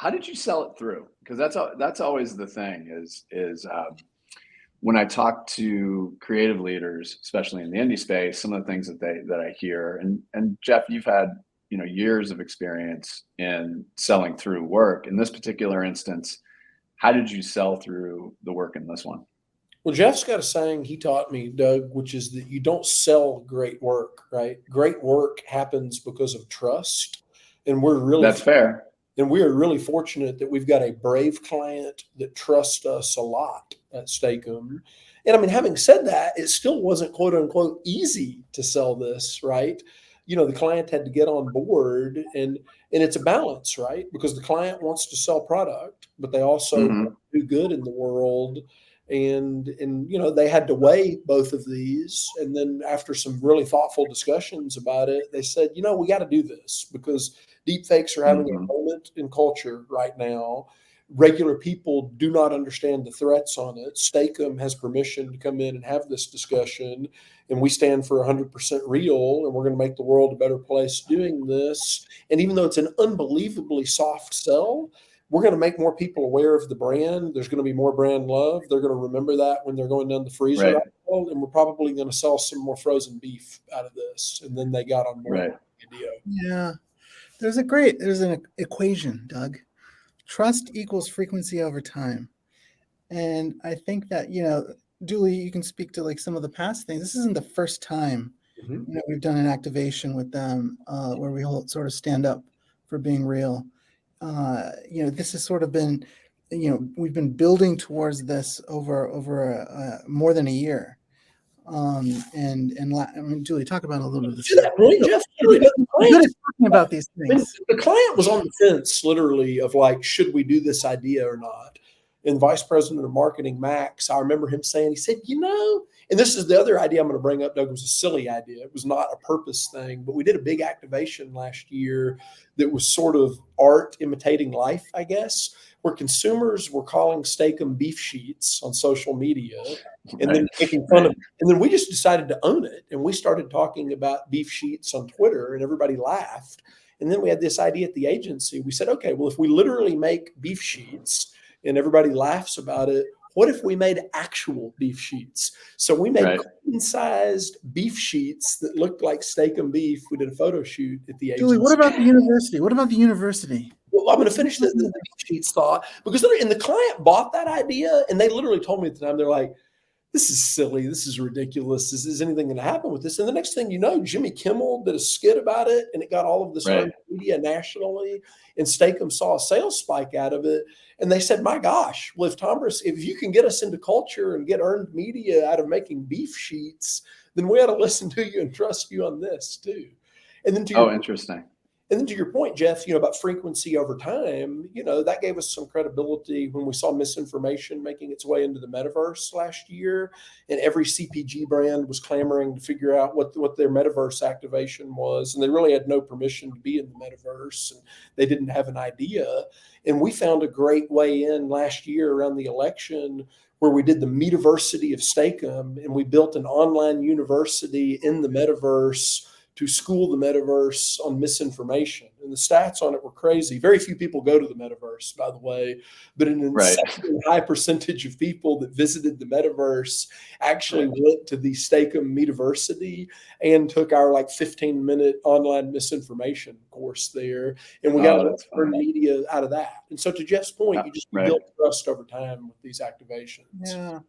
how did you sell it through? Because that's always the thing is when I talk to creative leaders, especially in the indie space, some of the things that I hear, and Jeff, you've had, years of experience in selling through work. In this particular instance, how did you sell through the work in this one? Well, Jeff's got a saying he taught me, Doug, which is that you don't sell great work, right? Great work happens because of trust. And That's fair. we are really fortunate that we've got a brave client that trusts us a lot at Steakum. And I mean, having said that, it still wasn't quote unquote easy to sell this, right? The client had to get on board, and it's a balance, right? Because the client wants to sell product, but they also Hmm. want to do good in the world. And they had to weigh both of these. And then after some really thoughtful discussions about it, they said, we got to do this because deepfakes are having Hmm. a moment in culture right now. Regular people do not understand the threats on it. Steakum has permission to come in and have this discussion, and we stand for 100% real, and we're going to make the world a better place doing this. And even though it's an unbelievably soft sell, we're going to make more people aware of the brand. There's going to be more brand love. They're going to remember that when they're going down the freezer Right. aisle, and we're probably going to sell some more frozen beef out of this. And then they got on board Right. with the idea. Yeah. There's an equation, Doug. Trust equals frequency over time. And I think that, Dooley, you can speak to like some of the past things. This isn't the first time, Mhm. we've done an activation with them where we sort of stand up for being real. This has sort of been, we've been building towards this over more than a year. I mean, Julie, talk about a little bit of this. To that point, Jeff, Good at talking about these things. the client was on the fence, literally, of like, should we do this idea or not? And Vice President of Marketing, Max, I remember him saying, he said, and this is the other idea I'm going to bring up, Doug, was a silly idea. It was not a purpose thing, but we did a big activation last year that was sort of art imitating life, I guess, where consumers were calling Steakum beef sheets on social media and then making fun of it. And then we just decided to own it. And we started talking about beef sheets on Twitter, and everybody laughed. And then we had this idea at the agency. We said, okay, well, if we literally make beef sheets and everybody laughs about it, what if we made actual beef sheets? So we made queen-sized beef sheets that looked like Steakum beef. We did a photo shoot at the agency. Julie, what about the university? Well, I'm going to finish the beef sheets thought, because the client bought that idea, and they literally told me at the time, they're like, this is silly. This is ridiculous. Is anything going to happen with this? And the next thing you know, Jimmy Kimmel did a skit about it, and it got all of this media nationally. And Steakum saw a sales spike out of it. And they said, my gosh, well, if you can get us into culture and get earned media out of making beef sheets, then we ought to listen to you and trust you on this too. And then Interesting. And then to your point, Jeff, about frequency over time, that gave us some credibility when we saw misinformation making its way into the metaverse last year. And every CPG brand was clamoring to figure out what their metaverse activation was. And they really had no permission to be in the metaverse, and they didn't have an idea. And we found a great way in last year around the election where we did the Metaversity of Steakum, and we built an online university in the metaverse to school the metaverse on misinformation. And the stats on it were crazy. Very few people go to the metaverse, by the way, but an insanely high percentage of people that visited the metaverse actually went to the Steakum Metaversity and took our 15-minute online misinformation course there. And we got to earn media out of that. And so to Jeff's point, you just build trust over time with these activations. Yeah.